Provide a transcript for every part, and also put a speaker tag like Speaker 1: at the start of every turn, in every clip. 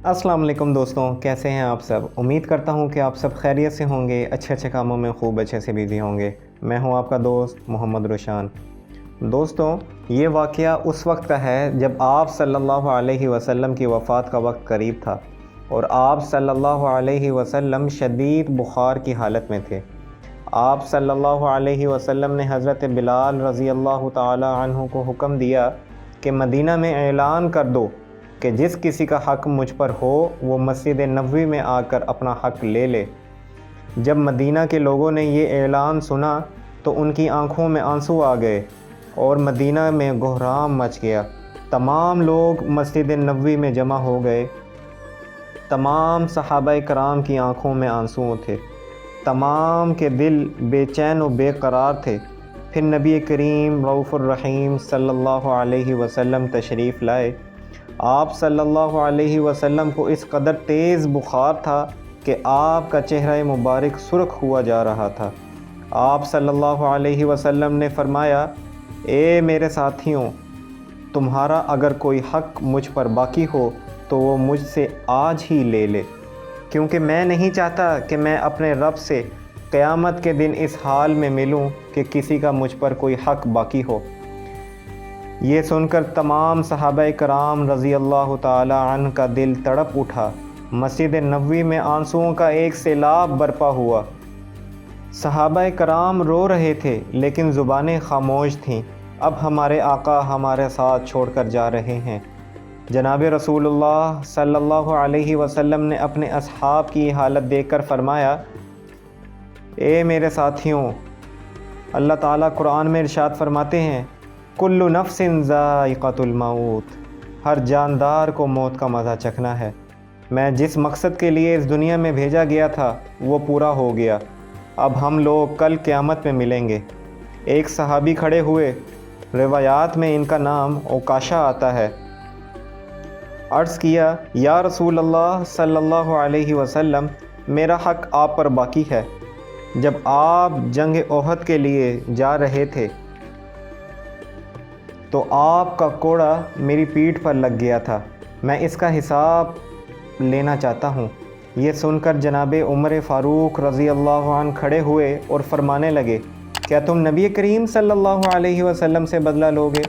Speaker 1: السلام علیکم دوستوں، کیسے ہیں آپ سب؟ امید کرتا ہوں کہ آپ سب خیریت سے ہوں گے، اچھے کاموں میں خوب اچھے سے بیزی ہوں گے۔ میں ہوں آپ کا دوست محمد روشان۔ دوستوں، یہ واقعہ اس وقت کا ہے جب آپ صلی اللہ علیہ وسلم کی وفات کا وقت قریب تھا اور آپ صلی اللہ علیہ وسلم شدید بخار کی حالت میں تھے۔ آپ صلی اللہ علیہ وسلم نے حضرت بلال رضی اللہ تعالی عنہ کو حکم دیا کہ مدینہ میں اعلان کر دو کہ جس کسی کا حق مجھ پر ہو وہ مسجد نبوی میں آ کر اپنا حق لے لے۔ جب مدینہ کے لوگوں نے یہ اعلان سنا تو ان کی آنکھوں میں آنسو آ گئے اور مدینہ میں گہرام مچ گیا۔ تمام لوگ مسجد نبوی میں جمع ہو گئے۔ تمام صحابہ کرام کی آنکھوں میں آنسو تھے، تمام کے دل بے چین و بے قرار تھے۔ پھر نبی کریم رؤوف الرحیم صلی اللہ علیہ وسلم تشریف لائے۔ آپ صلی اللہ علیہ وسلم کو اس قدر تیز بخار تھا کہ آپ کا چہرہ مبارک سرخ ہوا جا رہا تھا۔ آپ صلی اللہ علیہ وسلم نے فرمایا، اے میرے ساتھیوں، تمہارا اگر کوئی حق مجھ پر باقی ہو تو وہ مجھ سے آج ہی لے لے، کیونکہ میں نہیں چاہتا کہ میں اپنے رب سے قیامت کے دن اس حال میں ملوں کہ کسی کا مجھ پر کوئی حق باقی ہو۔ یہ سن کر تمام صحابہ کرام رضی اللہ تعالی عنہ کا دل تڑپ اٹھا۔ مسجد نبوی میں آنسوؤں کا ایک سیلاب برپا ہوا۔ صحابہ کرام رو رہے تھے لیکن زبانیں خاموش تھیں۔ اب ہمارے آقا ہمارے ساتھ چھوڑ کر جا رہے ہیں۔ جناب رسول اللہ صلی اللہ علیہ وسلم نے اپنے اصحاب کی حالت دیکھ کر فرمایا، اے میرے ساتھیوں، اللہ تعالیٰ قرآن میں ارشاد فرماتے ہیں، کل نفس ذائقۃ الموت، ہر جاندار کو موت کا مزہ چکھنا ہے۔ میں جس مقصد کے لیے اس دنیا میں بھیجا گیا تھا وہ پورا ہو گیا۔ اب ہم لوگ کل قیامت میں ملیں گے۔ ایک صحابی کھڑے ہوئے، روایات میں ان کا نام عکاشہ آتا ہے۔ عرض کیا، یا رسول اللہ صلی اللہ علیہ وسلم، میرا حق آپ پر باقی ہے۔ جب آپ جنگ احد کے لیے جا رہے تھے تو آپ کا کوڑا میری پیٹھ پر لگ گیا تھا، میں اس کا حساب لینا چاہتا ہوں۔ یہ سن کر جناب عمر فاروق رضی اللہ عنہ کھڑے ہوئے اور فرمانے لگے، کیا تم نبی کریم صلی اللہ علیہ وسلم سے بدلہ لوگے؟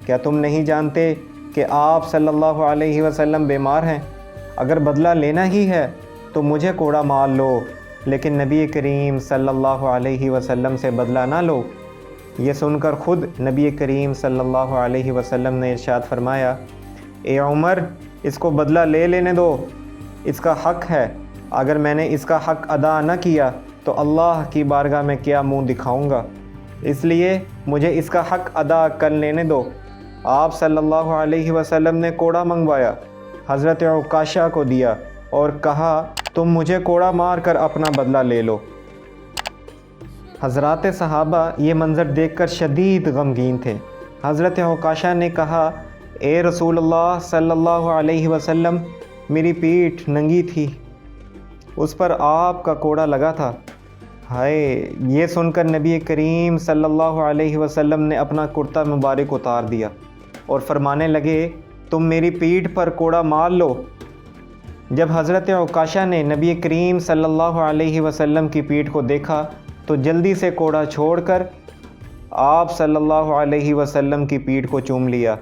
Speaker 1: کیا تم نہیں جانتے کہ آپ صلی اللہ علیہ وسلم بیمار ہیں؟ اگر بدلہ لینا ہی ہے تو مجھے کوڑا مار لو، لیکن نبی کریم صلی اللہ علیہ وسلم سے بدلہ نہ لو۔ یہ سن کر خود نبی کریم صلی اللہ علیہ وسلم نے ارشاد فرمایا، اے عمر، اس کو بدلہ لے لینے دو، اس کا حق ہے۔ اگر میں نے اس کا حق ادا نہ کیا تو اللہ کی بارگاہ میں کیا منہ دکھاؤں گا، اس لیے مجھے اس کا حق ادا کر لینے دو۔ آپ صلی اللہ علیہ وسلم نے کوڑا منگوایا، حضرت عکاشہ کو دیا اور کہا، تم مجھے کوڑا مار کر اپنا بدلہ لے لو۔ حضرات صحابہ یہ منظر دیکھ کر شدید غمگین تھے۔ حضرت عکاشہ نے کہا، اے رسول اللہ صلی اللہ علیہ وسلم، میری پیٹھ ننگی تھی، اس پر آپ کا کوڑا لگا تھا۔ ہائے! یہ سن کر نبی کریم صلی اللہ علیہ وسلم نے اپنا کرتا مبارک اتار دیا اور فرمانے لگے، تم میری پیٹھ پر کوڑا مار لو۔ جب حضرت عکاشہ نے نبی کریم صلی اللہ علیہ وسلم کی پیٹھ کو دیکھا تو جلدی سے کوڑا چھوڑ کر آپ صلی اللہ علیہ وسلم کی پیٹھ کو چوم لیا،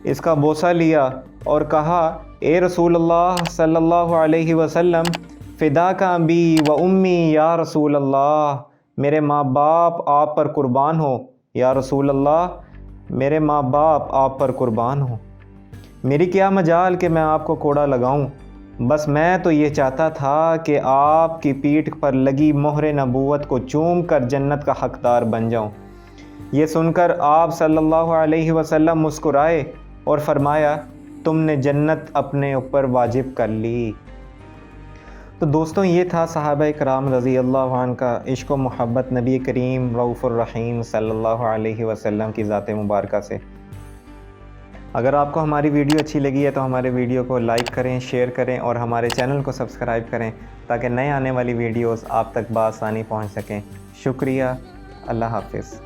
Speaker 1: اس کا بوسہ لیا اور کہا، اے رسول اللہ صلی اللہ علیہ وسلم، فداک ابی و امی یا رسول اللہ، میرے ماں باپ آپ پر قربان ہو، یا رسول اللہ، میرے ماں باپ آپ پر قربان ہو۔ میری کیا مجال کہ میں آپ کو کوڑا لگاؤں، بس میں تو یہ چاہتا تھا کہ آپ کی پیٹھ پر لگی مہر نبوت کو چوم کر جنت کا حقدار بن جاؤں۔ یہ سن کر آپ صلی اللہ علیہ وسلم مسکرائے اور فرمایا، تم نے جنت اپنے اوپر واجب کر لی۔ تو دوستوں، یہ تھا صحابہ کرام رضی اللہ عنہ کا عشق و محبت نبی کریم رؤوف الرحیم صلی اللہ علیہ وسلم کی ذات مبارکہ سے۔ اگر آپ کو ہماری ویڈیو اچھی لگی ہے تو ہمارے ویڈیو کو لائک کریں، شیئر کریں اور ہمارے چینل کو سبسکرائب کریں تاکہ نئے آنے والی ویڈیوز آپ تک بآسانی پہنچ سکیں۔ شکریہ، اللہ حافظ۔